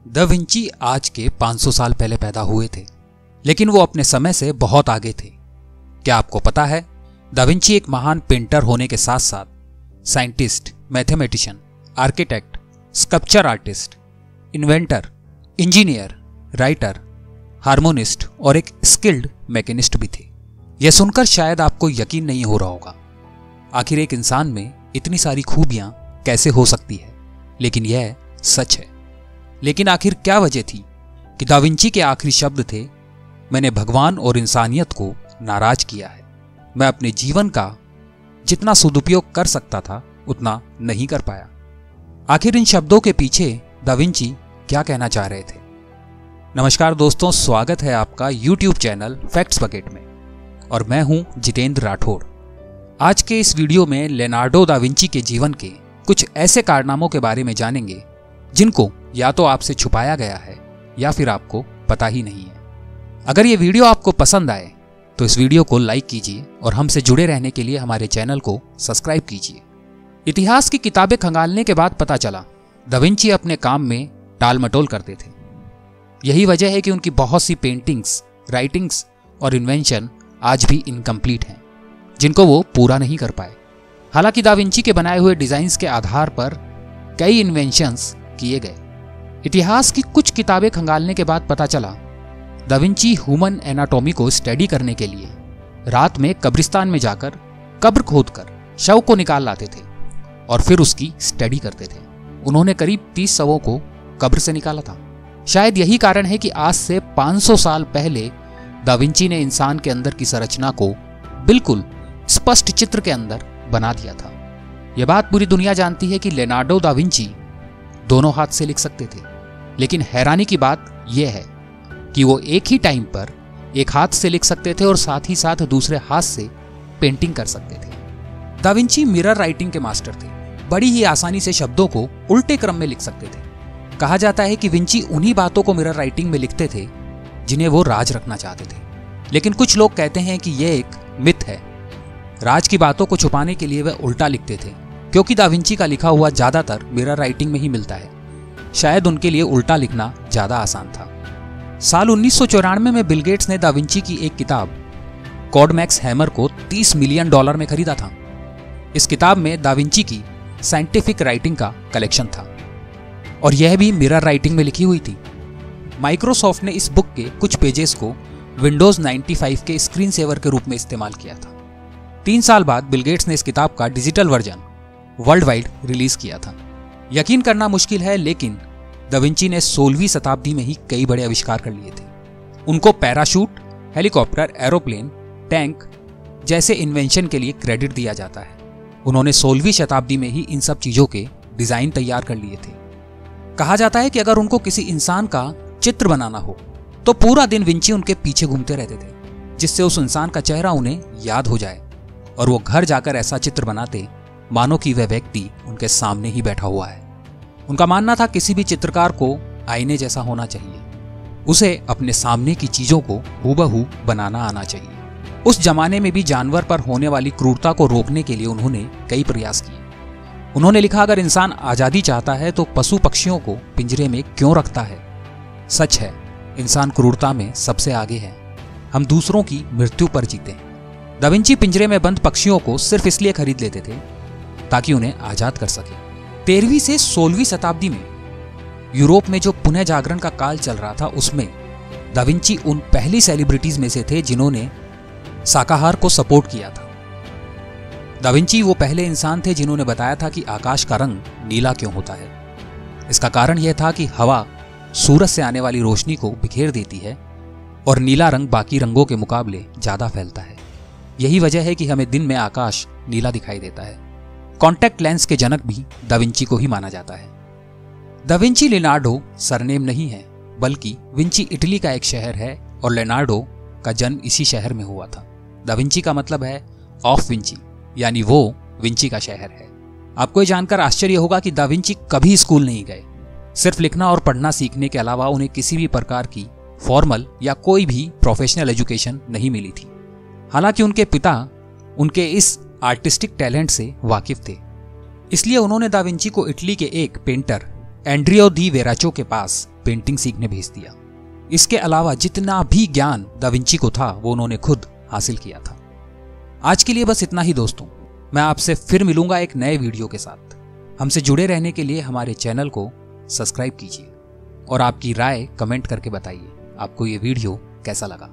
Da Vinci आज के 500 साल पहले पैदा हुए थे, लेकिन वो अपने समय से बहुत आगे थे। क्या आपको पता है, दा विंची एक महान पेंटर होने के साथ साथ scientist, mathematician, architect, sculpture artist, inventor, engineer, writer, harmonist और एक स्किल्ड मैकेनिस्ट भी थे। यह सुनकर शायद आपको यकीन नहीं हो रहा होगा, आखिर एक इंसान में इतनी सारी खूबियां कैसे हो सकती है, लेकिन यह सच है। लेकिन आखिर क्या वजह थी कि दा विंची के आखिरी शब्द थे, मैंने भगवान और इंसानियत को नाराज किया है। मैं अपने जीवन का जितना सदुपयोग कर सकता था उतना नहीं कर पाया। आखिर इन शब्दों के पीछे दा विंची क्या कहना चाह रहे थे? नमस्कार दोस्तों, स्वागत है आपका YouTube चैनल फैक्ट्स बकेट में और मैं हूं जितेंद्र राठौड़। आज के इस वीडियो में लियोनार्डो दा विंची के जीवन के कुछ ऐसे कारनामों के बारे में जानेंगे जिनको या तो आपसे छुपाया गया है या फिर आपको पता ही नहीं है। अगर ये वीडियो आपको पसंद आए तो इस वीडियो को लाइक कीजिए और हमसे जुड़े रहने के लिए हमारे चैनल को सब्सक्राइब कीजिए। इतिहास की किताबें खंगालने के बाद पता चला दा विंची अपने काम में टाल मटोल करते थे। यही वजह है कि उनकी बहुत सी पेंटिंग्स, राइटिंग्स और इन्वेंशन आज भी इनकम्प्लीट हैं, जिनको वो पूरा नहीं कर पाए। हालांकि दा विंची के बनाए हुए डिजाइन्स के आधार पर कई इन्वेंशंस किए गए। इतिहास की कुछ किताबें खंगालने के बाद पता चला दा विंची ह्यूमन एनाटॉमी को स्टडी करने के लिए रात में कब्रिस्तान में जाकर कब्र खोदकर शव को निकाल लाते थे और फिर उसकी स्टडी करते थे। उन्होंने करीब 30 शवों को कब्र से निकाला था। शायद यही कारण है कि आज से 500 साल पहले दा विंची ने इंसान के अंदर की संरचना को बिल्कुल स्पष्ट चित्र के अंदर बना दिया था। यह बात पूरी दुनिया जानती है कि लियोनार्डो दा विंची दोनों हाथ से लिख सकते थे, लेकिन हैरानी की बात यह है कि वो एक ही टाइम पर एक हाथ से लिख सकते थे और साथ ही साथ दूसरे हाथ से पेंटिंग कर सकते थे। दा विंची मिरर राइटिंग के मास्टर थे। बड़ी ही आसानी से शब्दों को उल्टे क्रम में लिख सकते थे। कहा जाता है कि विंची उन्हीं बातों को मिरर राइटिंग में लिखते थे जिन्हें वो राज रखना चाहते थे, लेकिन कुछ लोग कहते हैं कि यह एक मिथ है। राज की बातों को छुपाने के लिए वह उल्टा लिखते थे, क्योंकि दा विंची का लिखा हुआ ज्यादातर मिरर राइटिंग में ही मिलता है। शायद उनके लिए उल्टा लिखना ज्यादा आसान था। साल 1994 में बिल गेट्स ने दा विंची की एक किताब कोडमैक्स हैमर को $30 मिलियन में खरीदा था। इस किताब में दा विंची की साइंटिफिक राइटिंग का कलेक्शन था और यह भी मिरर राइटिंग में लिखी हुई थी। माइक्रोसॉफ्ट ने इस बुक के कुछ पेजेस को विंडोज 95 के स्क्रीन सेवर के रूप में इस्तेमाल किया था। 3 साल बाद बिल गेट्स ने इस किताब का digital version world wide release किया था। यकीन करना मुश्किल है, लेकिन दा विंची ने 16वीं शताब्दी में ही कई बड़े आविष्कार कर लिए थे। उनको पैराशूट, हेलीकॉप्टर, एरोप्लेन, टैंक जैसे इन्वेंशन के लिए क्रेडिट दिया जाता है। उन्होंने 16वीं शताब्दी में ही इन सब चीजों के डिजाइन तैयार कर लिए थे। कहा जाता है कि अगर उनको किसी इंसान का चित्र बनाना हो तो पूरा दिन विंची उनके पीछे घूमते रहते थे, जिससे उस इंसान का चेहरा उन्हें याद हो जाए और वो घर जाकर ऐसा चित्र बनाते मानो कि वह व्यक्ति उनके सामने ही बैठा हुआ है। उनका मानना था किसी भी चित्रकार को आईने जैसा होना चाहिए, उसे अपने सामने की चीजों को हूबहू बनाना आना चाहिए। उस जमाने में भी जानवर पर होने वाली क्रूरता को रोकने के लिए उन्होंने कई प्रयास किए। उन्होंने लिखा, अगर इंसान आजादी चाहता है तो पशु पक्षियों को पिंजरे में क्यों रखता है? सच है, इंसान क्रूरता में सबसे आगे है। हम दूसरों की मृत्यु पर जीते हैं। दा विंची पिंजरे में बंद पक्षियों को सिर्फ इसलिए खरीद लेते थे ताकि उन्हें आजाद कर सके। 13वीं से 16वीं शताब्दी में यूरोप में जो पुनः जागरण का काल चल रहा था, उसमें दा विंची उन पहली सेलिब्रिटीज में से थे जिन्होंने शाकाहार को सपोर्ट किया था। दा विंची वो पहले इंसान थे जिन्होंने बताया था कि आकाश का रंग नीला क्यों होता है। इसका कारण यह था कि हवा सूरज से आने वाली रोशनी को बिखेर देती है और नीला रंग बाकी रंगों के मुकाबले ज्यादा फैलता है। यही वजह है कि हमें दिन में आकाश नीला दिखाई देता है। कॉन्टैक्ट लेंस के जनक भी दा विंची को ही माना जाता है। दा विंची लियोनार्डो सरनेम नहीं है, बल्कि विंची इटली का एक शहर है और लियोनार्डो का जन्म इसी शहर में हुआ था। दा विंची का मतलब है ऑफ विंची, यानी वो विंची का शहर है। आपको ये जानकर आश्चर्य होगा कि दा विंची कभी स्कूल नहीं गए। सिर्फ लिखना और पढ़ना सीखने के अलावा उन्हें किसी भी प्रकार की फॉर्मल या कोई भी प्रोफेशनल एजुकेशन नहीं मिली थी। हालांकि उनके पिता उनके इस आर्टिस्टिक टैलेंट से वाकिफ थे, इसलिए उन्होंने दा विंची को इटली के एक पेंटर एंड्रियो दी वेराचो के पास पेंटिंग सीखने भेज दिया। इसके अलावा जितना भी ज्ञान दा विंची को था वो उन्होंने खुद हासिल किया था। आज के लिए बस इतना ही दोस्तों। मैं आपसे फिर मिलूंगा एक नए वीडियो के साथ। हमसे जुड़े रहने के लिए हमारे चैनल को सब्सक्राइब कीजिए और आपकी राय कमेंट करके बताइए आपको ये वीडियो कैसा लगा।